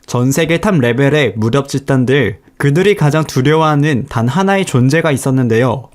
전 세계 탑 레벨의 무력 집단들, 그들이 가장 두려워하는 단 하나의 존재가 있었는데요.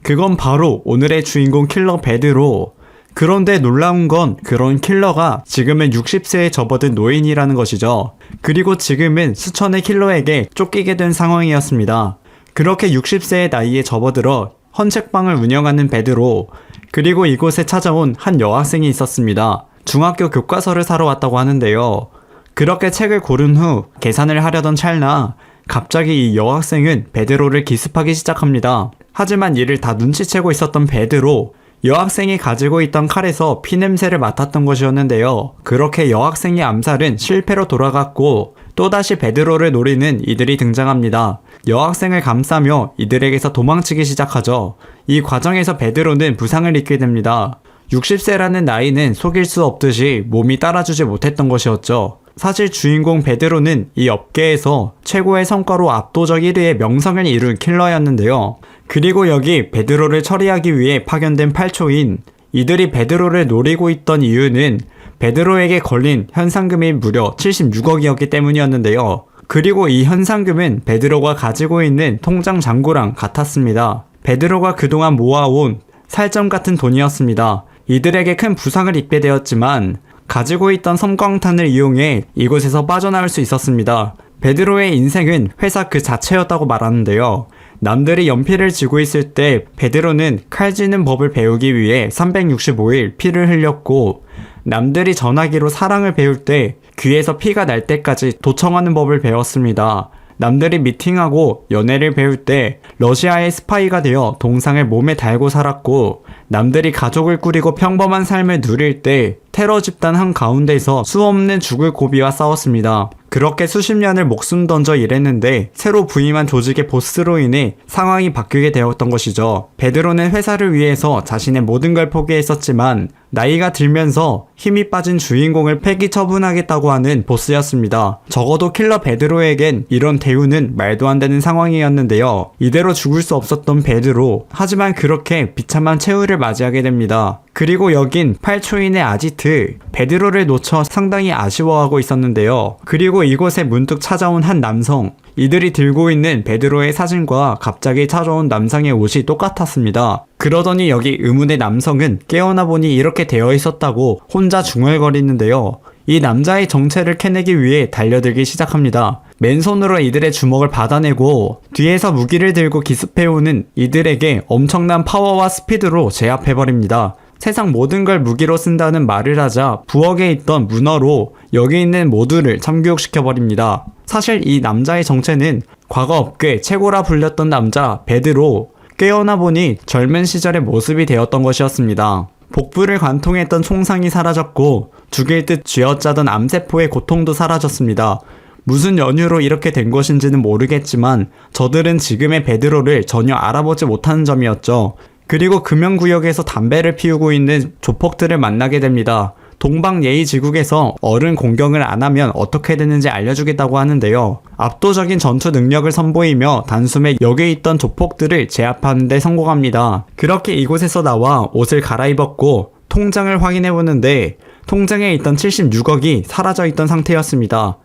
그건 바로 오늘의 주인공 킬러 베드로. 그런데 놀라운 건 그런 킬러가 지금은 60세에 접어든 노인이라는 것이죠. 그리고 지금은 수천의 킬러에게 쫓기게 된 상황이었습니다. 그렇게 60세의 나이에 접어들어 헌책방을 운영하는 베드로, 그리고 이곳에 찾아온 한 여학생이 있었습니다. 중학교 교과서를 사러 왔다고 하는데요. 그렇게 책을 고른 후 계산을 하려던 찰나 갑자기 이 여학생은 베드로를 기습하기 시작합니다. 하지만 이를 다 눈치채고 있었던 베드로, 여학생이 가지고 있던 칼에서 피냄새를 맡았던 것이었는데요. 그렇게 여학생의 암살은 실패로 돌아갔고 또다시 베드로를 노리는 이들이 등장합니다. 여학생을 감싸며 이들에게서 도망치기 시작하죠. 이 과정에서 베드로는 부상을 입게 됩니다. 60세라는 나이는 속일 수 없듯이 몸이 따라주지 못했던 것이었죠. 사실 주인공 베드로는 이 업계에서 최고의 성과로 압도적 1위의 명성을 이룬 킬러였는데요. 그리고 여기 베드로를 처리하기 위해 파견된 8초인, 이들이 베드로를 노리고 있던 이유는 베드로에게 걸린 현상금이 무려 76억이었기 때문이었는데요. 그리고 이 현상금은 베드로가 가지고 있는 통장 잔고랑 같았습니다. 베드로가 그동안 모아온 살점 같은 돈이었습니다. 이들에게 큰 부상을 입게 되었지만 가지고 있던 섬광탄을 이용해 이곳에서 빠져나올 수 있었습니다. 베드로의 인생은 회사 그 자체였다고 말하는데요. 남들이 연필을 쥐고 있을 때 베드로는 칼 쥐는 법을 배우기 위해 365일 피를 흘렸고, 남들이 전화기로 사랑을 배울 때 귀에서 피가 날 때까지 도청하는 법을 배웠습니다. 남들이 미팅하고 연애를 배울 때 러시아의 스파이가 되어 동상을 몸에 달고 살았고, 남들이 가족을 꾸리고 평범한 삶을 누릴 때 테러 집단 한가운데서 수없는 죽을 고비와 싸웠습니다. 그렇게 수십 년을 목숨 던져 일했는데 새로 부임한 조직의 보스로 인해 상황이 바뀌게 되었던 것이죠. 베드로는 회사를 위해서 자신의 모든 걸 포기했었지만 나이가 들면서 힘이 빠진 주인공을 폐기 처분하겠다고 하는 보스였습니다. 적어도 킬러 베드로에겐 이런 대우는 말도 안 되는 상황이었는데요. 이대로 죽을 수 없었던 베드로, 하지만 그렇게 비참한 최후를 맞이하게 됩니다. 그리고 여긴 8초인의 아지트, 베드로를 놓쳐 상당히 아쉬워하고 있었는데요. 그리고 이곳에 문득 찾아온 한 남성, 이들이 들고 있는 베드로의 사진과 갑자기 찾아온 남성의 옷이 똑같았습니다. 그러더니 여기 의문의 남성은 깨어나 보니 이렇게 되어 있었다고 혼자 중얼거리는데요. 이 남자의 정체를 캐내기 위해 달려들기 시작합니다. 맨손으로 이들의 주먹을 받아내고 뒤에서 무기를 들고 기습해오는 이들에게 엄청난 파워와 스피드로 제압해버립니다. 세상 모든 걸 무기로 쓴다는 말을 하자 부엌에 있던 문어로 여기 있는 모두를 참교육시켜버립니다. 사실 이 남자의 정체는 과거 업계 최고라 불렸던 남자 베드로, 깨어나 보니 젊은 시절의 모습이 되었던 것이었습니다. 복부를 관통했던 총상이 사라졌고 죽일 듯 쥐어짜던 암세포의 고통도 사라졌습니다. 무슨 연유로 이렇게 된 것인지는 모르겠지만 저들은 지금의 베드로를 전혀 알아보지 못하는 점이었죠. 그리고 금연구역에서 담배를 피우고 있는 조폭들을 만나게 됩니다. 동방예의지국에서 어른 공격을 안 하면 어떻게 되는지 알려주겠다고 하는데요. 압도적인 전투 능력을 선보이며 단숨에 여기에 있던 조폭들을 제압하는 데 성공합니다. 그렇게 이곳에서 나와 옷을 갈아입었고 통장을 확인해보는데 통장에 있던 76억이 사라져 있던 상태였습니다.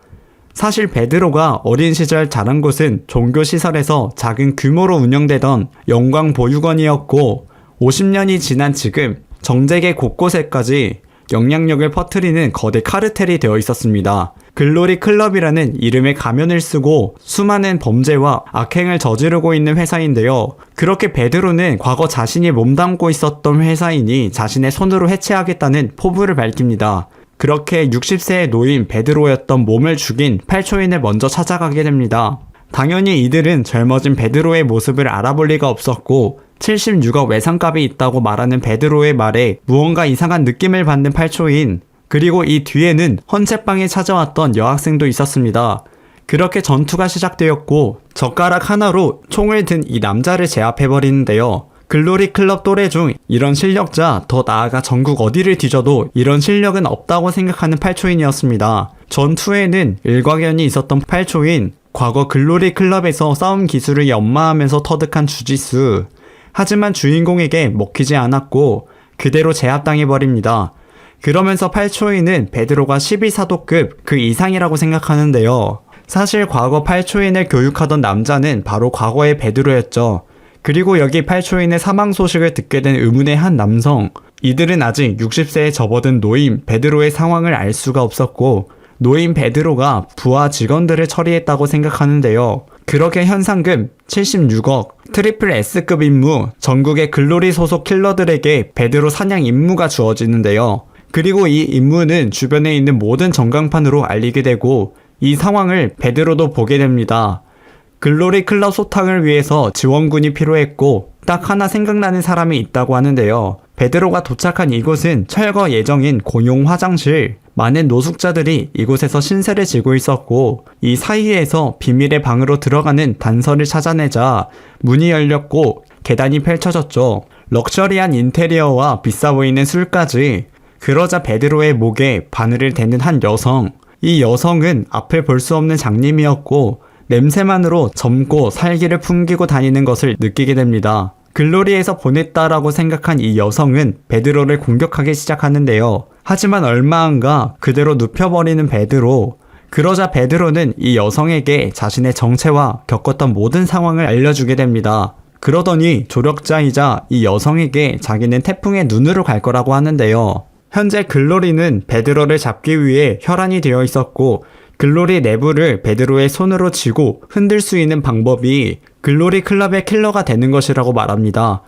사실 베드로가 어린 시절 자란 곳은 종교시설에서 작은 규모로 운영되던 영광보육원이었고 50년이 지난 지금 전 세계 곳곳에까지 영향력을 퍼뜨리는 거대 카르텔이 되어 있었습니다. 글로리 클럽이라는 이름의 가면을 쓰고 수많은 범죄와 악행을 저지르고 있는 회사인데요. 그렇게 베드로는 과거 자신이 몸담고 있었던 회사이니 자신의 손으로 해체하겠다는 포부를 밝힙니다. 그렇게 60세의 노인 베드로였던 몸을 죽인 8초인을 먼저 찾아가게 됩니다. 당연히 이들은 젊어진 베드로의 모습을 알아볼 리가 없었고 76억 외상값이 있다고 말하는 베드로의 말에 무언가 이상한 느낌을 받는 8초인, 그리고 이 뒤에는 헌책방에 찾아왔던 여학생도 있었습니다. 그렇게 전투가 시작되었고 젓가락 하나로 총을 든 이 남자를 제압해버리는데요. 글로리 클럽 또래 중 이런 실력자, 더 나아가 전국 어디를 뒤져도 이런 실력은 없다고 생각하는 8초인이었습니다. 전투에는 일과견이 있었던 8초인, 과거 글로리 클럽에서 싸움 기술을 연마하면서 터득한 주짓수, 하지만 주인공에게 먹히지 않았고 그대로 제압당해버립니다. 그러면서 8초인은 베드로가 12사도급 그 이상이라고 생각하는데요. 사실 과거 8초인을 교육하던 남자는 바로 과거의 베드로였죠. 그리고 여기 8초인의 사망 소식을 듣게 된 의문의 한 남성, 이들은 아직 60세에 접어든 노인 베드로의 상황을 알 수가 없었고 노인 베드로가 부하 직원들을 처리했다고 생각하는데요. 그렇게 현상금 76억, 트리플 S급 임무, 전국의 글로리 소속 킬러들에게 베드로 사냥 임무가 주어지는데요. 그리고 이 임무는 주변에 있는 모든 전광판으로 알리게 되고 이 상황을 베드로도 보게 됩니다. 글로리 클럽 소탕을 위해서 지원군이 필요했고 딱 하나 생각나는 사람이 있다고 하는데요. 베드로가 도착한 이곳은 철거 예정인 공용 화장실. 많은 노숙자들이 이곳에서 신세를 지고 있었고 이 사이에서 비밀의 방으로 들어가는 단서를 찾아내자 문이 열렸고 계단이 펼쳐졌죠. 럭셔리한 인테리어와 비싸 보이는 술까지. 그러자 베드로의 목에 바늘을 대는 한 여성. 이 여성은 앞을 볼 수 없는 장님이었고 냄새만으로 젊고 살기를 풍기고 다니는 것을 느끼게 됩니다. 글로리에서 보냈다라고 생각한 이 여성은 베드로를 공격하기 시작하는데요. 하지만 얼마 안가 그대로 눕혀버리는 베드로. 그러자 베드로는 이 여성에게 자신의 정체와 겪었던 모든 상황을 알려주게 됩니다. 그러더니 조력자이자 이 여성에게 자기는 태풍의 눈으로 갈 거라고 하는데요. 현재 글로리는 베드로를 잡기 위해 혈안이 되어 있었고 글로리 내부를 베드로의 손으로 쥐고 흔들 수 있는 방법이 글로리 클럽의 킬러가 되는 것이라고 말합니다.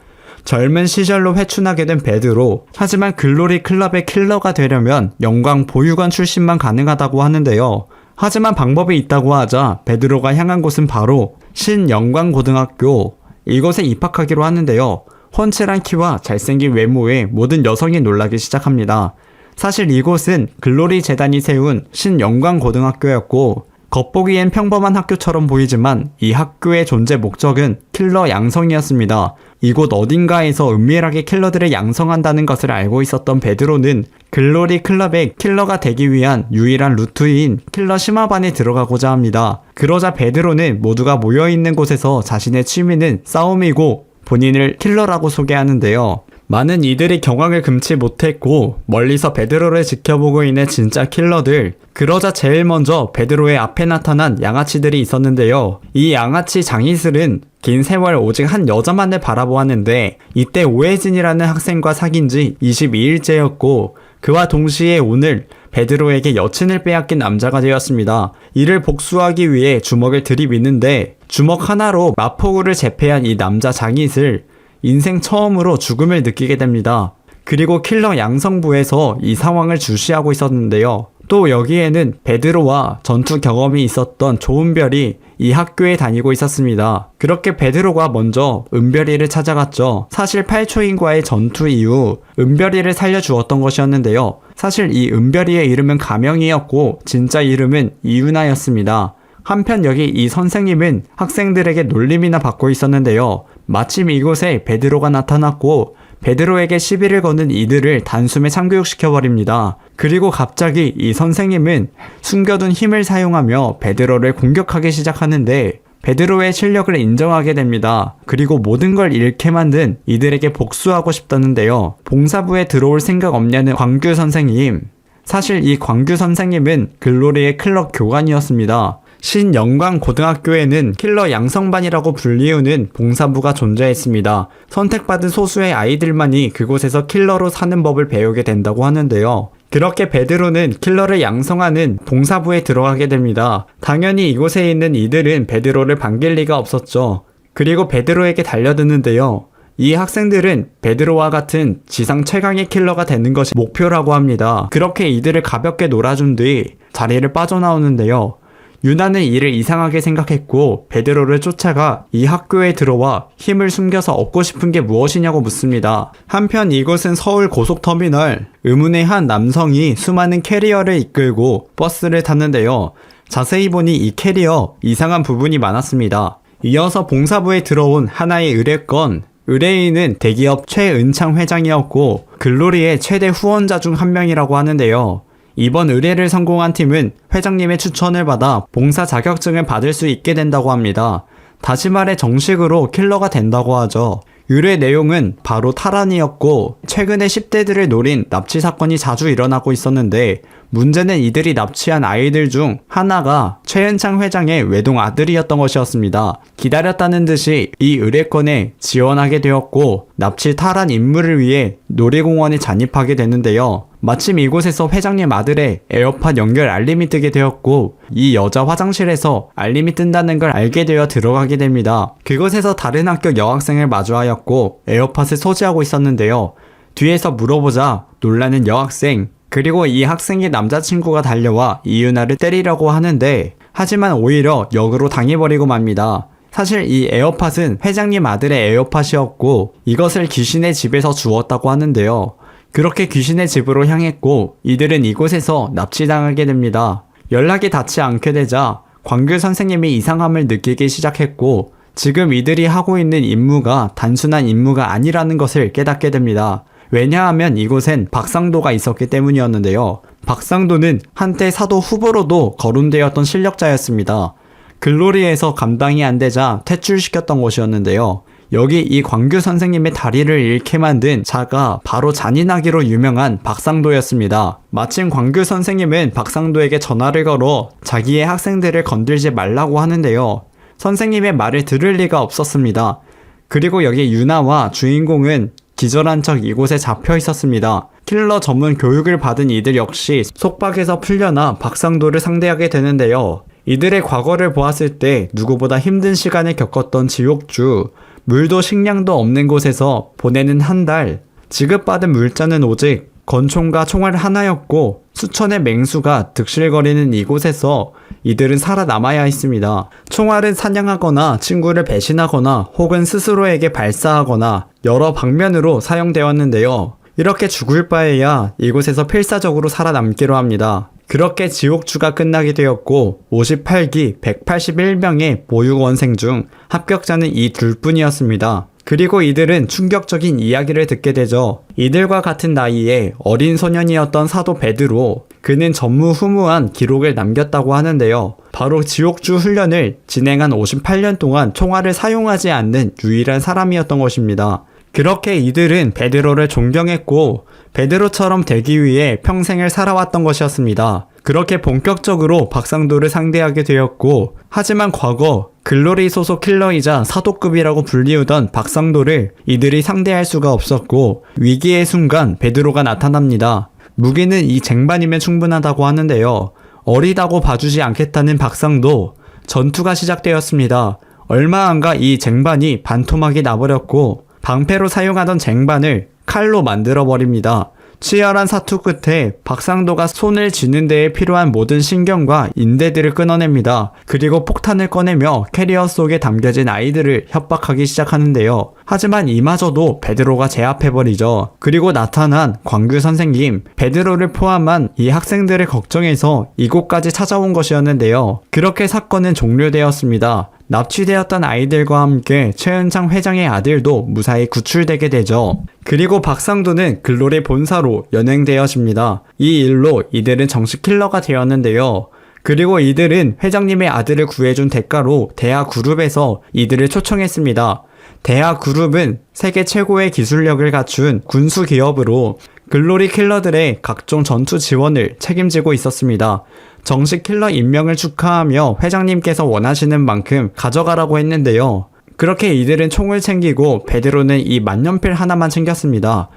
젊은 시절로 회춘하게 된 베드로. 하지만 글로리 클럽의 킬러가 되려면 영광 보유관 출신만 가능하다고 하는데요. 하지만 방법이 있다고 하자 베드로가 향한 곳은 바로 신영광고등학교. 이곳에 입학하기로 하는데요. 훤칠한 키와 잘생긴 외모에 모든 여성이 놀라기 시작합니다. 사실 이곳은 글로리 재단이 세운 신영광고등학교였고 겉보기엔 평범한 학교처럼 보이지만 이 학교의 존재 목적은 킬러 양성이었습니다. 이곳 어딘가에서 은밀하게 킬러들을 양성한다는 것을 알고 있었던 베드로는 글로리 클럽의 킬러가 되기 위한 유일한 루트인 킬러 심화반에 들어가고자 합니다. 그러자 베드로는 모두가 모여있는 곳에서 자신의 취미는 싸움이고 본인을 킬러라고 소개하는데요. 많은 이들이 경악을 금치 못했고 멀리서 베드로를 지켜보고 있는 진짜 킬러들. 그러자 제일 먼저 베드로의 앞에 나타난 양아치들이 있었는데요. 이 양아치 장이슬은 긴 세월 오직 한 여자만을 바라보았는데 이때 오해진이라는 학생과 사귄 지 22일째였고 그와 동시에 오늘 베드로에게 여친을 빼앗긴 남자가 되었습니다. 이를 복수하기 위해 주먹을 들이미는데 주먹 하나로 마포구를 제패한 이 남자 장이슬. 인생 처음으로 죽음을 느끼게 됩니다. 그리고 킬러 양성부에서 이 상황을 주시하고 있었는데요. 또 여기에는 베드로와 전투 경험이 있었던 조은별이 이 학교에 다니고 있었습니다. 그렇게 베드로가 먼저 은별이를 찾아갔죠. 사실 8초인과의 전투 이후 은별이를 살려주었던 것이었는데요. 사실 이 은별이의 이름은 가명이었고 진짜 이름은 이윤아였습니다. 한편 여기 이 선생님은 학생들에게 놀림이나 받고 있었는데요. 마침 이곳에 베드로가 나타났고 베드로에게 시비를 거는 이들을 단숨에 참교육시켜버립니다. 그리고 갑자기 이 선생님은 숨겨둔 힘을 사용하며 베드로를 공격하기 시작하는데 베드로의 실력을 인정하게 됩니다. 그리고 모든 걸 잃게 만든 이들에게 복수하고 싶다는데요. 봉사부에 들어올 생각 없냐는 광규 선생님. 사실 이 광규 선생님은 글로리의 클럽 교관이었습니다. 신영광고등학교에는 킬러 양성반이라고 불리우는 봉사부가 존재했습니다. 선택받은 소수의 아이들만이 그곳에서 킬러로 사는 법을 배우게 된다고 하는데요. 그렇게 베드로는 킬러를 양성하는 봉사부에 들어가게 됩니다. 당연히 이곳에 있는 이들은 베드로를 반길 리가 없었죠. 그리고 베드로에게 달려드는데요. 이 학생들은 베드로와 같은 지상 최강의 킬러가 되는 것이 목표라고 합니다. 그렇게 이들을 가볍게 놀아준 뒤 자리를 빠져나오는데요. 유나는 이를 이상하게 생각했고 베드로를 쫓아가 이 학교에 들어와 힘을 숨겨서 얻고 싶은 게 무엇이냐고 묻습니다. 한편 이곳은 서울 고속터미널. 의문의 한 남성이 수많은 캐리어를 이끌고 버스를 탔는데요. 자세히 보니 이 캐리어 이상한 부분이 많았습니다. 이어서 봉사부에 들어온 하나의 의뢰건. 의뢰인은 대기업 최은창 회장이었고 글로리의 최대 후원자 중 한 명이라고 하는데요. 이번 의뢰를 성공한 팀은 회장님의 추천을 받아 봉사 자격증을 받을 수 있게 된다고 합니다. 다시 말해 정식으로 킬러가 된다고 하죠. 의뢰 내용은 바로 탈환이었고 최근에 10대들을 노린 납치 사건이 자주 일어나고 있었는데 문제는 이들이 납치한 아이들 중 하나가 최은창 회장의 외동 아들이었던 것이었습니다. 기다렸다는 듯이 이 의뢰건에 지원하게 되었고 납치 탈환 임무를 위해 놀이공원에 잔입하게 되는데요. 마침 이곳에서 회장님 아들의 에어팟 연결 알림이 뜨게 되었고 이 여자 화장실에서 알림이 뜬다는 걸 알게 되어 들어가게 됩니다. 그곳에서 다른 학교 여학생을 마주하였고 에어팟을 소지하고 있었는데요. 뒤에서 물어보자 놀라는 여학생 그리고 이 학생의 남자친구가 달려와 이유나를 때리려고 하는데 하지만 오히려 역으로 당해버리고 맙니다. 사실 이 에어팟은 회장님 아들의 에어팟이었고 이것을 귀신의 집에서 주웠다고 하는데요. 그렇게 귀신의 집으로 향했고 이들은 이곳에서 납치당하게 됩니다. 연락이 닿지 않게 되자 광규 선생님이 이상함을 느끼기 시작했고 지금 이들이 하고 있는 임무가 단순한 임무가 아니라는 것을 깨닫게 됩니다. 왜냐하면 이곳엔 박상도가 있었기 때문이었는데요. 박상도는 한때 사도 후보로도 거론되었던 실력자였습니다. 글로리에서 감당이 안 되자 퇴출시켰던 것이었는데요. 여기 이 광규 선생님의 다리를 잃게 만든 자가 바로 잔인하기로 유명한 박상도였습니다. 마침 광규 선생님은 박상도에게 전화를 걸어 자기의 학생들을 건들지 말라고 하는데요. 선생님의 말을 들을 리가 없었습니다. 그리고 여기 유나와 주인공은 기절한 척 이곳에 잡혀 있었습니다. 킬러 전문 교육을 받은 이들 역시 속박에서 풀려나 박상도를 상대하게 되는데요. 이들의 과거를 보았을 때 누구보다 힘든 시간을 겪었던 지옥주, 물도 식량도 없는 곳에서 보내는 한 달, 지급받은 물자는 오직 권총과 총알 하나였고 수천의 맹수가 득실거리는 이곳에서 이들은 살아남아야 했습니다. 총알은 사냥하거나 친구를 배신하거나 혹은 스스로에게 발사하거나 여러 방면으로 사용되었는데요. 이렇게 죽을 바에야 이곳에서 필사적으로 살아남기로 합니다. 그렇게 지옥주가 끝나게 되었고 58기 181명의 보육원생 중 합격자는 이 둘뿐이었습니다. 그리고 이들은 충격적인 이야기를 듣게 되죠. 이들과 같은 나이에 어린 소년이었던 사도 베드로, 그는 전무후무한 기록을 남겼다고 하는데요. 바로 지옥주 훈련을 진행한 58년 동안 총알을 사용하지 않는 유일한 사람이었던 것입니다. 그렇게 이들은 베드로를 존경했고 베드로처럼 되기 위해 평생을 살아왔던 것이었습니다. 그렇게 본격적으로 박상도를 상대하게 되었고 하지만 과거 글로리 소속 킬러이자 사도급이라고 불리우던 박상도를 이들이 상대할 수가 없었고 위기의 순간 베드로가 나타납니다. 무기는 이 쟁반이면 충분하다고 하는데요. 어리다고 봐주지 않겠다는 박상도, 전투가 시작되었습니다. 얼마 안가 이 쟁반이 반토막이 나버렸고 방패로 사용하던 쟁반을 칼로 만들어버립니다. 치열한 사투 끝에 박상도가 손을 쥐는 데에 필요한 모든 신경과 인대들을 끊어냅니다. 그리고 폭탄을 꺼내며 캐리어 속에 담겨진 아이들을 협박하기 시작하는데요. 하지만 이마저도 베드로가 제압해버리죠. 그리고 나타난 광규 선생님, 베드로를 포함한 이 학생들을 걱정해서 이곳까지 찾아온 것이었는데요. 그렇게 사건은 종료되었습니다. 납치되었던 아이들과 함께 최은창 회장의 아들도 무사히 구출되게 되죠. 그리고 박상도는 글로리 본사로 연행되어집니다. 이 일로 이들은 정식 킬러가 되었는데요. 그리고 이들은 회장님의 아들을 구해준 대가로 대하그룹에서 이들을 초청했습니다. 대하그룹은 세계 최고의 기술력을 갖춘 군수 기업으로 글로리 킬러들의 각종 전투 지원을 책임지고 있었습니다. 정식 킬러 임명을 축하하며 회장님께서 원하시는 만큼 가져가라고 했는데요. 그렇게 이들은 총을 챙기고 베드로는 이 만년필 하나만 챙겼습니다.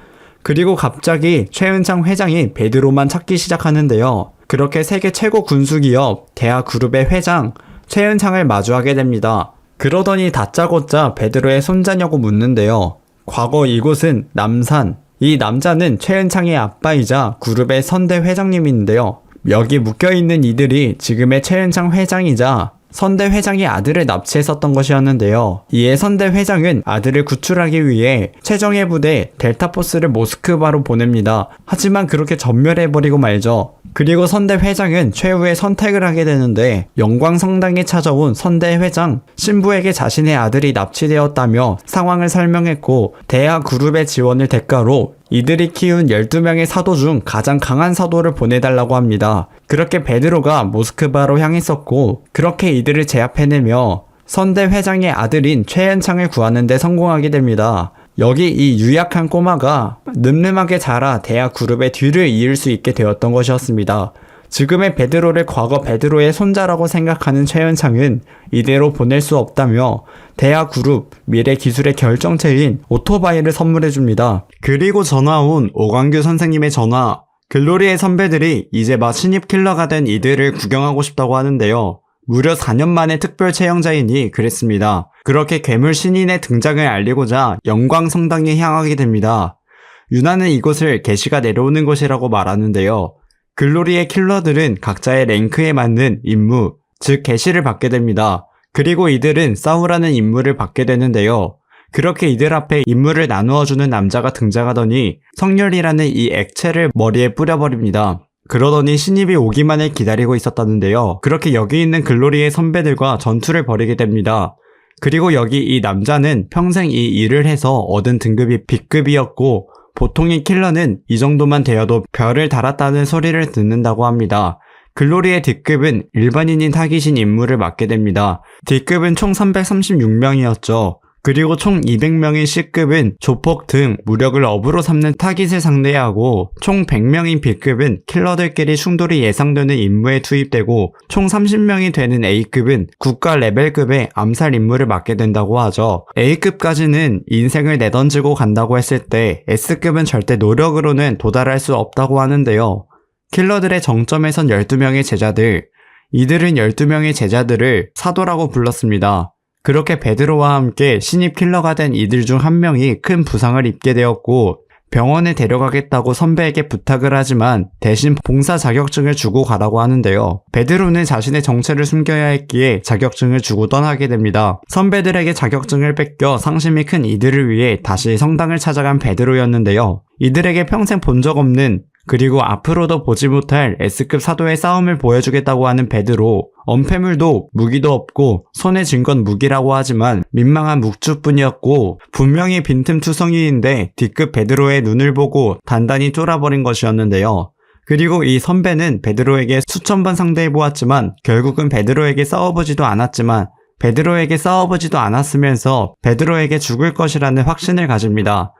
그리고 갑자기 최은창 회장이 베드로만 찾기 시작하는데요. 그렇게 세계 최고 군수기업 대하그룹의 회장 최은창을 마주하게 됩니다. 그러더니 다짜고짜 베드로의 손자냐고 묻는데요. 과거 이곳은 남산, 이 남자는 최은창의 아빠이자 그룹의 선대 회장님인데요. 여기 묶여있는 이들이 지금의 최은창 회장이자 선대 회장의 아들을 납치했었던 것이었는데요. 이에 선대 회장은 아들을 구출하기 위해 최정예 부대 델타포스를 모스크바로 보냅니다. 하지만 그렇게 전멸해버리고 말죠. 그리고 선대 회장은 최후의 선택을 하게 되는데 영광성당에 찾아온 선대 회장 신부에게 자신의 아들이 납치되었다며 상황을 설명했고 대하그룹의 지원을 대가로 이들이 키운 12명의 사도 중 가장 강한 사도를 보내달라고 합니다. 그렇게 베드로가 모스크바로 향했었고 그렇게 이들을 제압해내며 선대 회장의 아들인 최은창을 구하는 데 성공하게 됩니다. 여기 이 유약한 꼬마가 늠름하게 자라 대하 그룹의 뒤를 이을 수 있게 되었던 것이었습니다. 지금의 베드로를 과거 베드로의 손자라고 생각하는 최현창은 이대로 보낼 수 없다며 대하 그룹 미래 기술의 결정체인 오토바이를 선물해줍니다. 그리고 전화 온 오광규 선생님의 전화. 글로리의 선배들이 이제 막 신입 킬러가 된 이들을 구경하고 싶다고 하는데요. 무려 4년 만에 특별 채용자이니 그랬습니다. 그렇게 괴물 신인의 등장을 알리고자 영광성당에 향하게 됩니다. 유나는 이곳을 계시가 내려오는 곳이라고 말하는데요. 글로리의 킬러들은 각자의 랭크에 맞는 임무, 즉 계시를 받게 됩니다. 그리고 이들은 싸우라는 임무를 받게 되는데요. 그렇게 이들 앞에 임무를 나누어주는 남자가 등장하더니 성렬이라는 이 액체를 머리에 뿌려버립니다. 그러더니 신입이 오기만을 기다리고 있었다는데요. 그렇게 여기 있는 글로리의 선배들과 전투를 벌이게 됩니다. 그리고 여기 이 남자는 평생 이 일을 해서 얻은 등급이 B급이었고 보통의 킬러는 이 정도만 되어도 별을 달았다는 소리를 듣는다고 합니다. 글로리의 D급은 일반인인 타깃인 임무를 맡게 됩니다. D급은 총 336명이었죠. 그리고 총 200명인 C급은 조폭 등 무력을 업으로 삼는 타깃을 상대해야 하고 총 100명인 B급은 킬러들끼리 충돌이 예상되는 임무에 투입되고 총 30명이 되는 A급은 국가 레벨급의 암살 임무를 맡게 된다고 하죠. A급까지는 인생을 내던지고 간다고 했을 때 S급은 절대 노력으로는 도달할 수 없다고 하는데요. 킬러들의 정점에 선 12명의 제자들, 이들은 12명의 제자들을 사도라고 불렀습니다. 그렇게 베드로와 함께 신입 킬러가 된 이들 중 한 명이 큰 부상을 입게 되었고 병원에 데려가겠다고 선배에게 부탁을 하지만 대신 봉사 자격증을 주고 가라고 하는데요. 베드로는 자신의 정체를 숨겨야 했기에 자격증을 주고 떠나게 됩니다. 선배들에게 자격증을 뺏겨 상심이 큰 이들을 위해 다시 성당을 찾아간 베드로였는데요. 이들에게 평생 본 적 없는 그리고 앞으로도 보지 못할 S급 사도의 싸움을 보여주겠다고 하는 베드로. 언패물도 무기도 없고 손에 쥔 건 무기라고 하지만 민망한 묵주뿐이었고 분명히 빈틈투성이인데 D급 베드로의 눈을 보고 단단히 쫄아버린 것이었는데요. 그리고 이 선배는 베드로에게 수천 번 상대해보았지만 결국은 베드로에게 싸워보지도 않았으면서 베드로에게 죽을 것이라는 확신을 가집니다.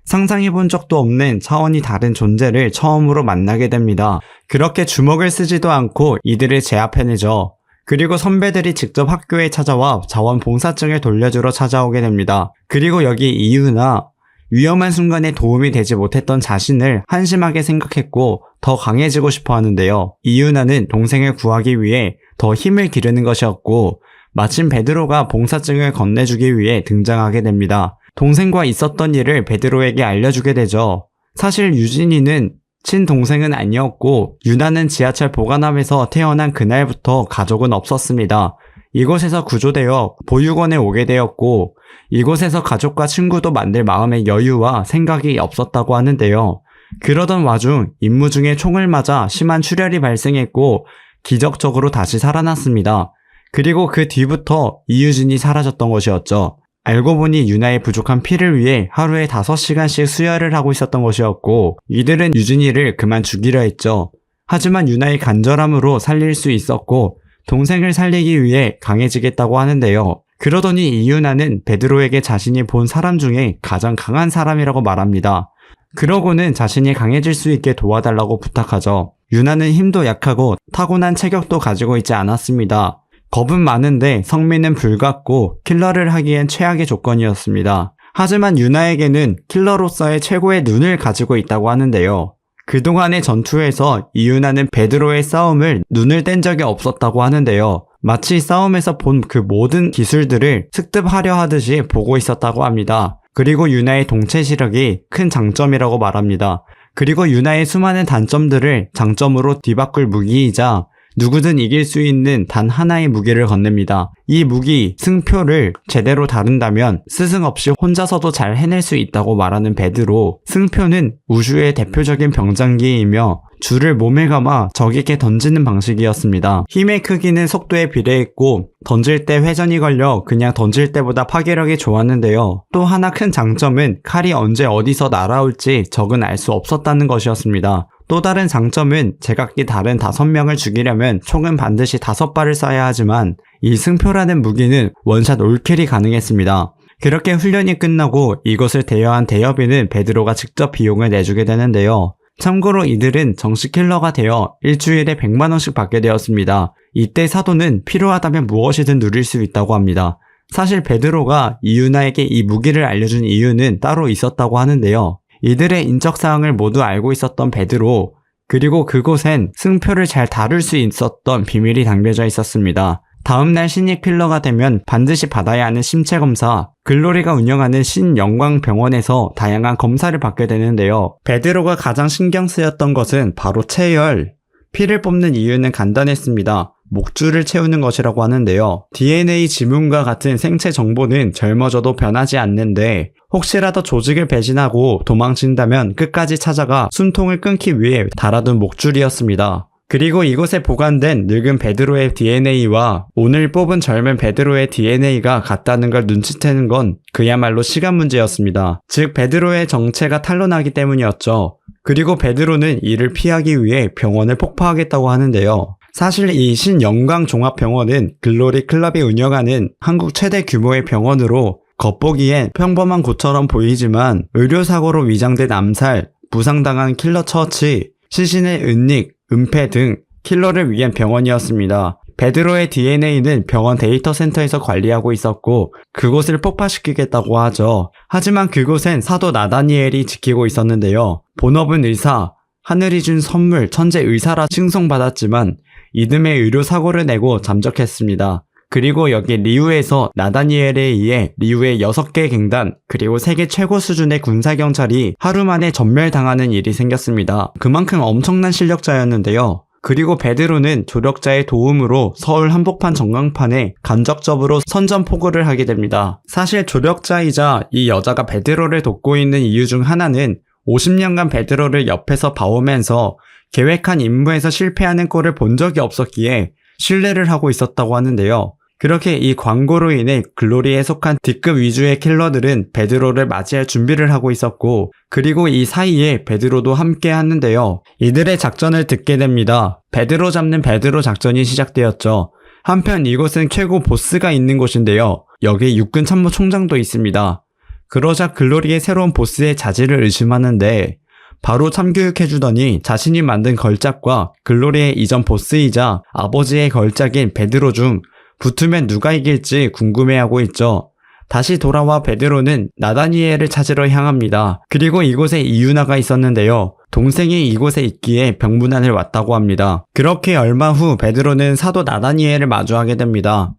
상상해본 적도 없는 차원이 다른 존재를 처음으로 만나게 됩니다. 그렇게 주먹을 쓰지도 않고 이들을 제압해내죠. 그리고 선배들이 직접 학교에 찾아와 자원봉사증을 돌려주러 찾아오게 됩니다. 그리고 여기 이유나 위험한 순간에 도움이 되지 못했던 자신을 한심하게 생각했고 더 강해지고 싶어 하는데요. 이유나는 동생을 구하기 위해 더 힘을 기르는 것이었고 마침 베드로가 봉사증을 건네주기 위해 등장하게 됩니다. 동생과 있었던 일을 베드로에게 알려주게 되죠. 사실 유진이는 친동생은 아니었고 유나는 지하철 보관함에서 태어난 그날부터 가족은 없었습니다. 이곳에서 구조되어 보육원에 오게 되었고 이곳에서 가족과 친구도 만들 마음의 여유와 생각이 없었다고 하는데요. 그러던 와중 임무 중에 총을 맞아 심한 출혈이 발생했고 기적적으로 다시 살아났습니다. 그리고 그 뒤부터 이유진이 사라졌던 것이었죠. 알고 보니 유나의 부족한 피를 위해 하루에 5시간씩 수혈을 하고 있었던 것이었고 이들은 유진이를 그만 죽이려 했죠. 하지만 유나의 간절함으로 살릴 수 있었고 동생을 살리기 위해 강해지겠다고 하는데요. 그러더니 이유나는 베드로에게 자신이 본 사람 중에 가장 강한 사람이라고 말합니다. 그러고는 자신이 강해질 수 있게 도와달라고 부탁하죠. 유나는 힘도 약하고 타고난 체격도 가지고 있지 않았습니다. 겁은 많은데 성미는 불같고 킬러를 하기엔 최악의 조건이었습니다. 하지만 유나에게는 킬러로서의 최고의 눈을 가지고 있다고 하는데요. 그동안의 전투에서 이유나는 베드로의 싸움을 눈을 뗀 적이 없었다고 하는데요. 마치 싸움에서 본 그 모든 기술들을 습득하려 하듯이 보고 있었다고 합니다. 그리고 유나의 동체 시력이 큰 장점이라고 말합니다. 그리고 유나의 수많은 단점들을 장점으로 뒤바꿀 무기이자 누구든 이길 수 있는 단 하나의 무기를 건넵니다. 이 무기, 승표를 제대로 다룬다면 스승 없이 혼자서도 잘 해낼 수 있다고 말하는 베드로. 승표는 우주의 대표적인 병장기이며 줄을 몸에 감아 적에게 던지는 방식이었습니다. 힘의 크기는 속도에 비례했고 던질 때 회전이 걸려 그냥 던질 때보다 파괴력이 좋았는데요. 또 하나 큰 장점은 칼이 언제 어디서 날아올지 적은 알 수 없었다는 것이었습니다. 또 다른 장점은 제각기 다른 5명을 죽이려면 총은 반드시 5발을 쏴야 하지만 이 승표라는 무기는 원샷 올킬이 가능했습니다. 그렇게 훈련이 끝나고 이곳을 대여한 대여비는 베드로가 직접 비용을 내주게 되는데요. 참고로 이들은 정식 킬러가 되어 일주일에 100만원씩 받게 되었습니다. 이때 사도는 필요하다면 무엇이든 누릴 수 있다고 합니다. 사실 베드로가 이유나에게 이 무기를 알려준 이유는 따로 있었다고 하는데요. 이들의 인적사항을 모두 알고 있었던 베드로, 그리고 그곳엔 승표를 잘 다룰 수 있었던 비밀이 담겨져 있었습니다. 다음날 신입 킬러가 되면 반드시 받아야 하는 신체검사, 글로리가 운영하는 신영광병원에서 다양한 검사를 받게 되는데요. 베드로가 가장 신경 쓰였던 것은 바로 체열. 피를 뽑는 이유는 간단했습니다. 목줄을 채우는 것이라고 하는데요. DNA 지문과 같은 생체 정보는 젊어져도 변하지 않는데 혹시라도 조직을 배신하고 도망친다면 끝까지 찾아가 숨통을 끊기 위해 달아둔 목줄이었습니다. 그리고 이곳에 보관된 늙은 베드로의 DNA와 오늘 뽑은 젊은 베드로의 DNA가 같다는 걸 눈치채는 건 그야말로 시간 문제였습니다. 즉 베드로의 정체가 탄로나기 때문이었죠. 그리고 베드로는 이를 피하기 위해 병원을 폭파하겠다고 하는데요. 사실 이 신영광종합병원은 글로리 클럽이 운영하는 한국 최대 규모의 병원으로 겉보기엔 평범한 곳처럼 보이지만 의료사고로 위장된 암살, 부상당한 킬러 처치, 시신의 은닉, 은폐 등 킬러를 위한 병원이었습니다. 베드로의 DNA는 병원 데이터 센터에서 관리하고 있었고 그곳을 폭파시키겠다고 하죠. 하지만 그곳엔 사도 나다니엘이 지키고 있었는데요. 본업은 의사, 하늘이 준 선물 천재 의사라 칭송받았지만 이듬해 의료사고를 내고 잠적했습니다. 그리고 여기 리우에서 나다니엘에 의해 리우의 6개 갱단 그리고 세계 최고 수준의 군사경찰이 하루 만에 전멸당하는 일이 생겼습니다. 그만큼 엄청난 실력자였는데요. 그리고 베드로는 조력자의 도움으로 서울 한복판 전광판에 간접적으로 선전포고를 하게 됩니다. 사실 조력자이자 이 여자가 베드로를 돕고 있는 이유 중 하나는 50년간 베드로를 옆에서 봐오면서 계획한 임무에서 실패하는 꼴을 본 적이 없었기에 신뢰를 하고 있었다고 하는데요. 그렇게 이 광고로 인해 글로리에 속한 D급 위주의 킬러들은 베드로를 맞이할 준비를 하고 있었고 그리고 이 사이에 베드로도 함께 하는데요. 이들의 작전을 듣게 됩니다. 베드로 잡는 베드로 작전이 시작되었죠. 한편 이곳은 최고 보스가 있는 곳인데요. 여기에 육군 참모 총장도 있습니다. 그러자 글로리의 새로운 보스의 자질을 의심하는데 바로 참교육해주더니 자신이 만든 걸작과 글로리의 이전 보스이자 아버지의 걸작인 베드로 중 붙으면 누가 이길지 궁금해하고 있죠. 다시 돌아와 베드로는 나다니엘을 찾으러 향합니다. 그리고 이곳에 이유나가 있었는데요. 동생이 이곳에 있기에 병문안을 왔다고 합니다. 그렇게 얼마 후 베드로는 사도 나다니엘을 마주하게 됩니다.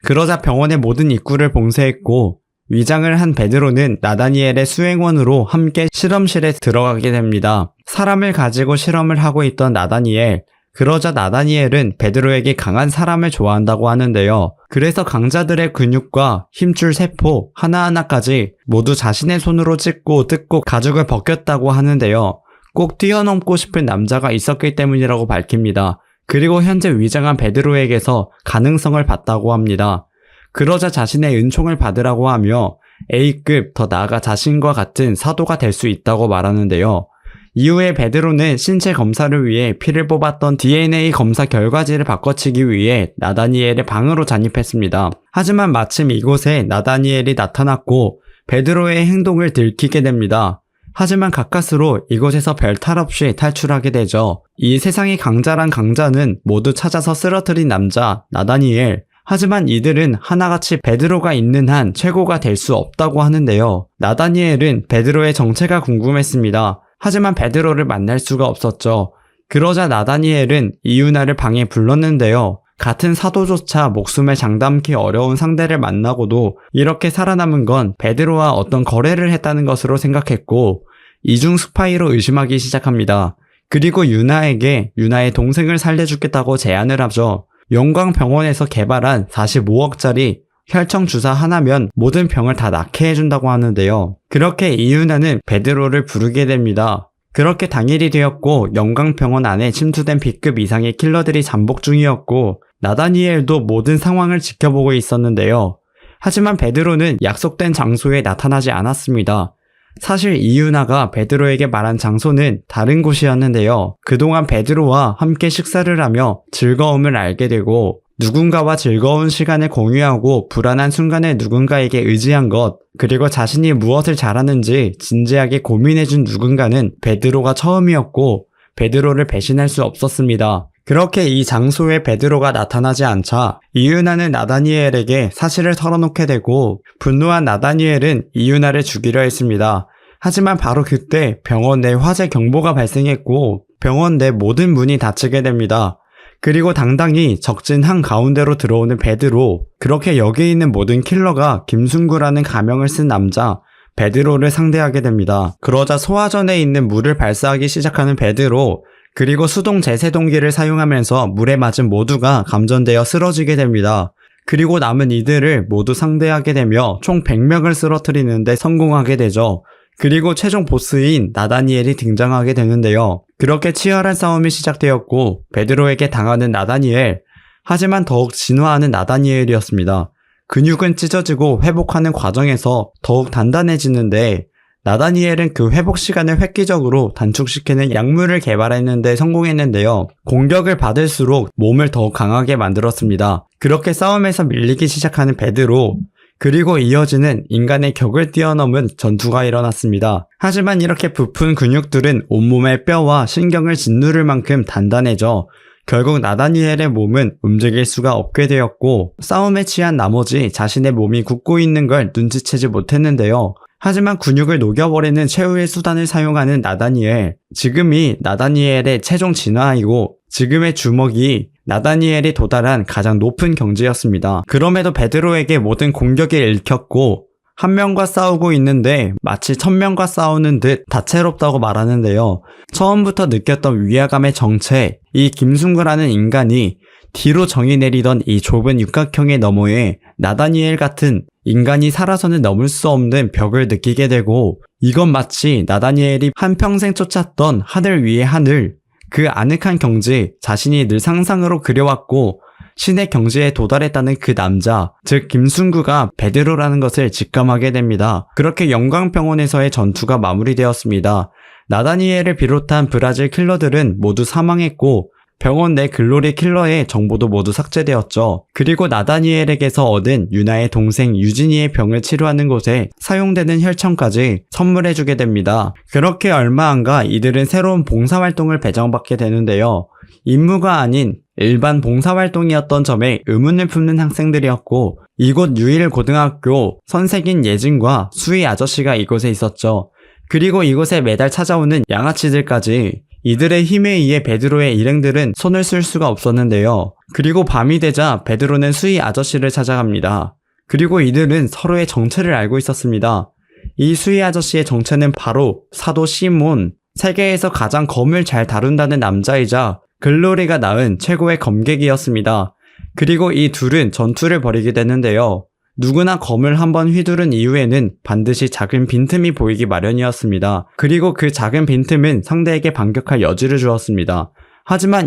그러자 병원의 모든 입구를 봉쇄했고 위장을 한 베드로는 나다니엘의 수행원으로 함께 실험실에 들어가게 됩니다. 사람을 가지고 실험을 하고 있던 나다니엘, 그러자 나다니엘은 베드로에게 강한 사람을 좋아한다고 하는데요. 그래서 강자들의 근육과 힘줄 세포 하나하나까지 모두 자신의 손으로 찢고 뜯고 가죽을 벗겼다고 하는데요. 꼭 뛰어넘고 싶은 남자가 있었기 때문이라고 밝힙니다. 그리고 현재 위장한 베드로에게서 가능성을 봤다고 합니다. 그러자 자신의 은총을 받으라고 하며 A급 더 나아가 자신과 같은 사도가 될 수 있다고 말하는데요. 이후에 베드로는 신체 검사를 위해 피를 뽑았던 DNA 검사 결과지를 바꿔치기 위해 나다니엘의 방으로 잠입했습니다. 하지만 마침 이곳에 나다니엘이 나타났고 베드로의 행동을 들키게 됩니다. 하지만 가까스로 이곳에서 별 탈 없이 탈출하게 되죠. 이 세상의 강자란 강자는 모두 찾아서 쓰러뜨린 남자 나다니엘. 하지만 이들은 하나같이 베드로가 있는 한 최고가 될 수 없다고 하는데요. 나다니엘은 베드로의 정체가 궁금했습니다. 하지만 베드로를 만날 수가 없었죠. 그러자 나다니엘은 이유나를 방에 불렀는데요. 같은 사도조차 목숨을 장담기 어려운 상대를 만나고도 이렇게 살아남은 건 베드로와 어떤 거래를 했다는 것으로 생각했고 이중 스파이로 의심하기 시작합니다. 그리고 유나에게 유나의 동생을 살려주겠다고 제안을 하죠. 영광병원에서 개발한 45억짜리 혈청 주사 하나면 모든 병을 다 낫게 해준다고 하는데요. 그렇게 이유나는 베드로를 부르게 됩니다. 그렇게 당일이 되었고 영광병원 안에 침투된 B급 이상의 킬러들이 잠복 중이었고 나다니엘도 모든 상황을 지켜보고 있었는데요. 하지만 베드로는 약속된 장소에 나타나지 않았습니다. 사실 이유나가 베드로에게 말한 장소는 다른 곳이었는데요. 그동안 베드로와 함께 식사를 하며 즐거움을 알게 되고 누군가와 즐거운 시간을 공유하고 불안한 순간에 누군가에게 의지한 것, 그리고 자신이 무엇을 잘하는지 진지하게 고민해준 누군가는 베드로가 처음이었고 베드로를 배신할 수 없었습니다. 그렇게 이 장소에 베드로가 나타나지 않자 이유나는 나다니엘에게 사실을 털어놓게 되고 분노한 나다니엘은 이유나를 죽이려 했습니다. 하지만 바로 그때 병원 내 화재 경보가 발생했고 병원 내 모든 문이 닫히게 됩니다. 그리고 당당히 적진 한가운데로 들어오는 베드로, 그렇게 여기 있는 모든 킬러가 김순구라는 가명을 쓴 남자 베드로를 상대하게 됩니다. 그러자 소화전에 있는 물을 발사하기 시작하는 베드로, 그리고 수동 제세동기를 사용하면서 물에 맞은 모두가 감전되어 쓰러지게 됩니다. 그리고 남은 이들을 모두 상대하게 되며 총 100명을 쓰러뜨리는 데 성공하게 되죠. 그리고 최종 보스인 나다니엘이 등장하게 되는데요. 그렇게 치열한 싸움이 시작되었고 베드로에게 당하는 나다니엘, 하지만 더욱 진화하는 나다니엘이었습니다. 근육은 찢어지고 회복하는 과정에서 더욱 단단해지는데 나다니엘은 그 회복 시간을 획기적으로 단축시키는 약물을 개발했는데 성공했는데요. 공격을 받을수록 몸을 더욱 강하게 만들었습니다. 그렇게 싸움에서 밀리기 시작하는 베드로, 그리고 이어지는 인간의 격을 뛰어넘은 전투가 일어났습니다. 하지만 이렇게 부푼 근육들은 온몸의 뼈와 신경을 짓누를 만큼 단단해져 결국 나다니엘의 몸은 움직일 수가 없게 되었고 싸움에 취한 나머지 자신의 몸이 굳고 있는 걸 눈치채지 못했는데요. 하지만 근육을 녹여버리는 최후의 수단을 사용하는 나다니엘, 지금이 나다니엘의 최종 진화이고 지금의 주먹이 나다니엘이 도달한 가장 높은 경지였습니다. 그럼에도 베드로에게 모든 공격이 읽혔고 한 명과 싸우고 있는데 마치 1000명과 싸우는 듯 다채롭다고 말하는데요. 처음부터 느꼈던 위화감의 정체, 이 김순구라는 인간이 뒤로 정이 내리던 이 좁은 육각형의 너머에 나다니엘 같은 인간이 살아서는 넘을 수 없는 벽을 느끼게 되고, 이건 마치 나다니엘이 한평생 쫓았던 하늘 위의 하늘, 그 아늑한 경지, 자신이 늘 상상으로 그려왔고 신의 경지에 도달했다는 그 남자, 즉 김순구가 베드로라는 것을 직감하게 됩니다. 그렇게 영광병원에서의 전투가 마무리되었습니다. 나다니엘을 비롯한 브라질 킬러들은 모두 사망했고 병원 내 글로리 킬러의 정보도 모두 삭제되었죠. 그리고 나다니엘에게서 얻은 유나의 동생 유진이의 병을 치료하는 곳에 사용되는 혈청까지 선물해주게 됩니다. 그렇게 얼마 안가 이들은 새로운 봉사활동을 배정받게 되는데요. 임무가 아닌 일반 봉사활동이었던 점에 의문을 품는 학생들이었고 이곳 유일고등학교 선생인 예진과 수희 아저씨가 이곳에 있었죠. 그리고 이곳에 매달 찾아오는 양아치들까지. 이들의 힘에 의해 베드로의 일행들은 손을 쓸 수가 없었는데요. 그리고 밤이 되자 베드로는 수희 아저씨를 찾아갑니다. 그리고 이들은 서로의 정체를 알고 있었습니다. 이 수희 아저씨의 정체는 바로 사도 시몬, 세계에서 가장 검을 잘 다룬다는 남자이자 글로리가 낳은 최고의 검객이었습니다. 그리고 이 둘은 전투를 벌이게 되는데요. 누구나 검을 한번 휘두른 이후에는 반드시 작은 빈틈이 보이기 마련이었습니다. 그리고 그 작은 빈틈은 상대에게 반격할 여지를 주었습니다. 하지만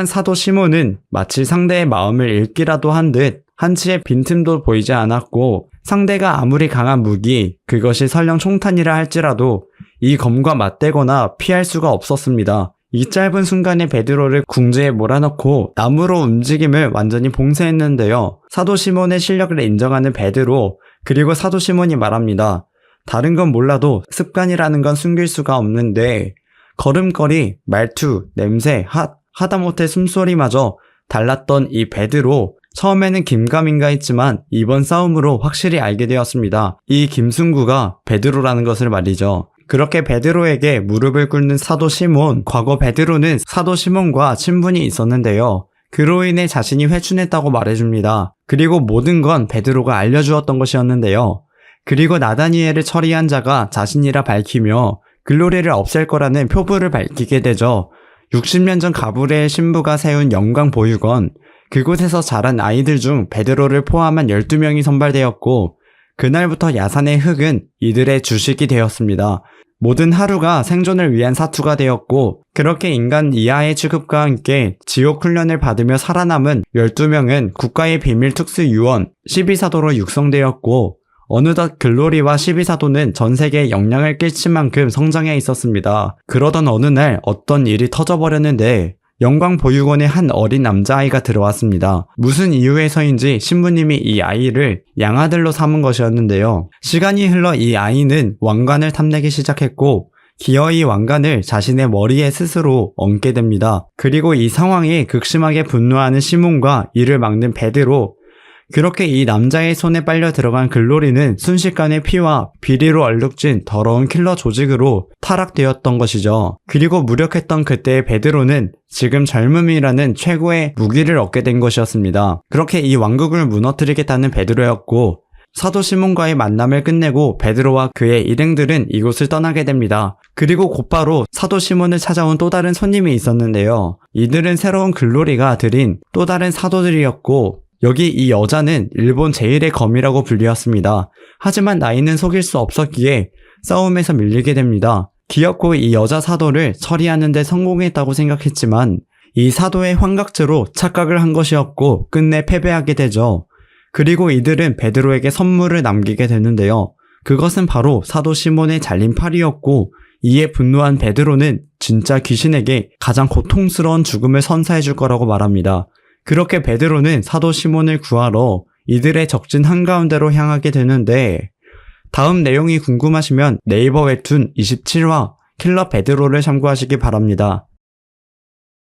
사도 시몬은 마치 상대의 마음을 읽기라도 한 듯 한치의 빈틈도 보이지 않았고 상대가 아무리 강한 무기, 그것이 설령 총탄이라 할지라도 이 검과 맞대거나 피할 수가 없었습니다. 이 짧은 순간에 베드로를 궁지에 몰아넣고 나무로 움직임을 완전히 봉쇄했는데요. 사도 시몬의 실력을 인정하는 베드로, 그리고 사도 시몬이 말합니다. 다른 건 몰라도 습관이라는 건 숨길 수가 없는데 걸음걸이, 말투, 냄새, 하다못해 숨소리마저 달랐던 이 베드로, 처음에는 긴가민가 했지만 이번 싸움으로 확실히 알게 되었습니다. 이 김순구가 베드로라는 것을 말이죠. 그렇게 베드로에게 무릎을 꿇는 사도 시몬, 과거 베드로는 사도 시몬과 친분이 있었는데요. 그로 인해 자신이 회춘했다고 말해줍니다. 그리고 모든 건 베드로가 알려주었던 것이었는데요. 그리고 나다니엘을 처리한 자가 자신이라 밝히며 글로리를 없앨 거라는 표부를 밝히게 되죠. 60년 전 가브리엘 신부가 세운 영광보육원, 그곳에서 자란 아이들 중 베드로를 포함한 12명이 선발되었고 그날부터 야산의 흙은 이들의 주식이 되었습니다. 모든 하루가 생존을 위한 사투가 되었고 그렇게 인간 이하의 취급과 함께 지옥 훈련을 받으며 살아남은 12명은 국가의 비밀 특수유언 12사도로 육성되었고 어느덧 글로리와 12사도는 전 세계에 영향을 끼칠 만큼 성장해 있었습니다. 그러던 어느 날 어떤 일이 터져버렸는데 영광 보육원의 한 어린 남자아이가 들어왔습니다. 무슨 이유에서인지 신부님이 이 아이를 양아들로 삼은 것이었는데요. 시간이 흘러 이 아이는 왕관을 탐내기 시작했고 기어이 왕관을 자신의 머리에 스스로 얹게 됩니다. 그리고 이 상황에 극심하게 분노하는 시몬과 이를 막는 베드로, 그렇게 이 남자의 손에 빨려 들어간 글로리는 순식간에 피와 비리로 얼룩진 더러운 킬러 조직으로 타락되었던 것이죠. 그리고 무력했던 그때의 베드로는 지금 젊음이라는 최고의 무기를 얻게 된 것이었습니다. 그렇게 이 왕국을 무너뜨리겠다는 베드로였고, 사도 시몬과의 만남을 끝내고 베드로와 그의 일행들은 이곳을 떠나게 됩니다. 그리고 곧바로 사도 시몬을 찾아온 또 다른 손님이 있었는데요. 이들은 새로운 글로리가 들인 또 다른 사도들이었고, 여기 이 여자는 일본 제1의 검이라고 불리웠습니다. 하지만 나이는 속일 수 없었기에 싸움에서 밀리게 됩니다. 귀엽고 이 여자 사도를 처리하는 데 성공했다고 생각했지만 이 사도의 환각제로 착각을 한 것이었고 끝내 패배하게 되죠. 그리고 이들은 베드로에게 선물을 남기게 되는데요. 그것은 바로 사도 시몬의 잘린 팔이었고, 이에 분노한 베드로는 진짜 귀신에게 가장 고통스러운 죽음을 선사해 줄 거라고 말합니다. 그렇게 베드로는 사도 시몬을 구하러 이들의 적진 한가운데로 향하게 되는데, 다음 내용이 궁금하시면 네이버 웹툰 27화 킬러 베드로를 참고하시기 바랍니다.